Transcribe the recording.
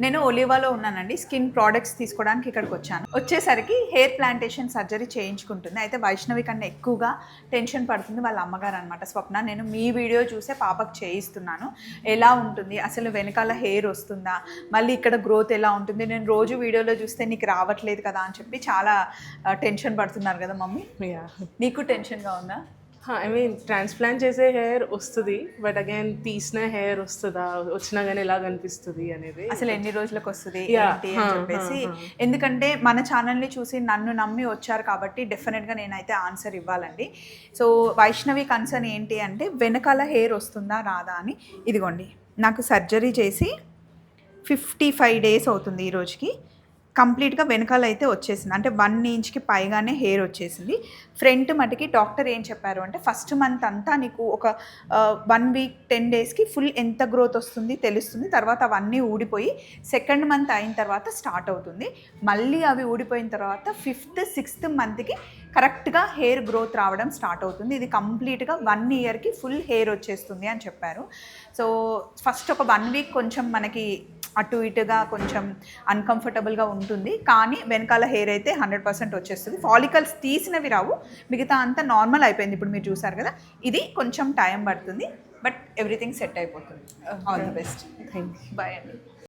నేను ఒలివాలో ఉన్నానండి. Skin products తీసుకోవడానికి ఇక్కడికి వచ్చాను. వచ్చేసరికి హెయిర్ ప్లాంటేషన్ సర్జరీ చేయించుకుంటుంది. అయితే వైష్ణవి కన్నా ఎక్కువగా టెన్షన్ పడుతుంది వాళ్ళ అమ్మగారు అనమాట స్వప్న. నేను మీ వీడియో చూసే పాపకు చేయిస్తున్నాను. ఎలా ఉంటుంది, అసలు వెనకాల హెయిర్ వస్తుందా, మళ్ళీ ఇక్కడ గ్రోత్ ఎలా ఉంటుంది, నేను రోజు వీడియోలో చూస్తే నీకు రావట్లేదు కదా అని చెప్పి చాలా టెన్షన్ పడుతున్నారు కదా మమ్మీ. నీకు టెన్షన్గా ఉందా? ఐ మీన్ ట్రాన్స్ప్లాంట్ చేసే హెయిర్ వస్తుంది, బట్ అగైన్ తీసిన హెయిర్ వస్తుందా, వచ్చినా కానీ ఎలా కనిపిస్తుంది అనేది, అసలు ఎన్ని రోజులకు వస్తుంది ఏంటి అని చెప్పేసి. ఎందుకంటే మన ఛానల్ని చూసి నన్ను నమ్మి వచ్చారు కాబట్టి డెఫినెట్గా నేనైతే ఆన్సర్ ఇవ్వాలండి. సో వైష్ణవి కన్సర్న్ ఏంటి అంటే వెనకాల హెయిర్ వస్తుందా రాదా అని. ఇదిగోండి, నాకు సర్జరీ చేసి 55 days అవుతుంది ఈ రోజుకి. కంప్లీట్గా వెనకాల అయితే వచ్చేసింది, అంటే 1 inchకి పైగానే హెయిర్ వచ్చేసింది. ఫ్రంట్ మటుకి డాక్టర్ ఏం చెప్పారు అంటే ఫస్ట్ మంత్ అంతా నీకు ఒక 1 week 10 daysకి ఫుల్ ఎంత గ్రోత్ వస్తుంది తెలుస్తుంది, తర్వాత అవన్నీ ఊడిపోయి సెకండ్ మంత్ అయిన తర్వాత స్టార్ట్ అవుతుంది. మళ్ళీ అవి ఊడిపోయిన తర్వాత 5th 6th మంత్కి కరెక్ట్గా హెయిర్ గ్రోత్ రావడం స్టార్ట్ అవుతుంది. ఇది కంప్లీట్గా 1 yearకి ఫుల్ హెయిర్ వచ్చేస్తుంది అని చెప్పారు. సో ఫస్ట్ ఒక 1 week కొంచెం మనకి అటు ఇటుగా కొంచెం అన్కంఫర్టబుల్గా ఉంటుంది, కానీ వెనకాల హెయిర్ అయితే 100% వచ్చేస్తుంది. ఫాలికల్స్ తీసినవి రావు, మిగతా అంతా నార్మల్ అయిపోయింది. ఇప్పుడు మీరు చూసారు కదా, ఇది కొంచెం టైం పడుతుంది, బట్ ఎవ్రీథింగ్ సెట్ అయిపోతుంది. All the best. Thank you. Bye అండి.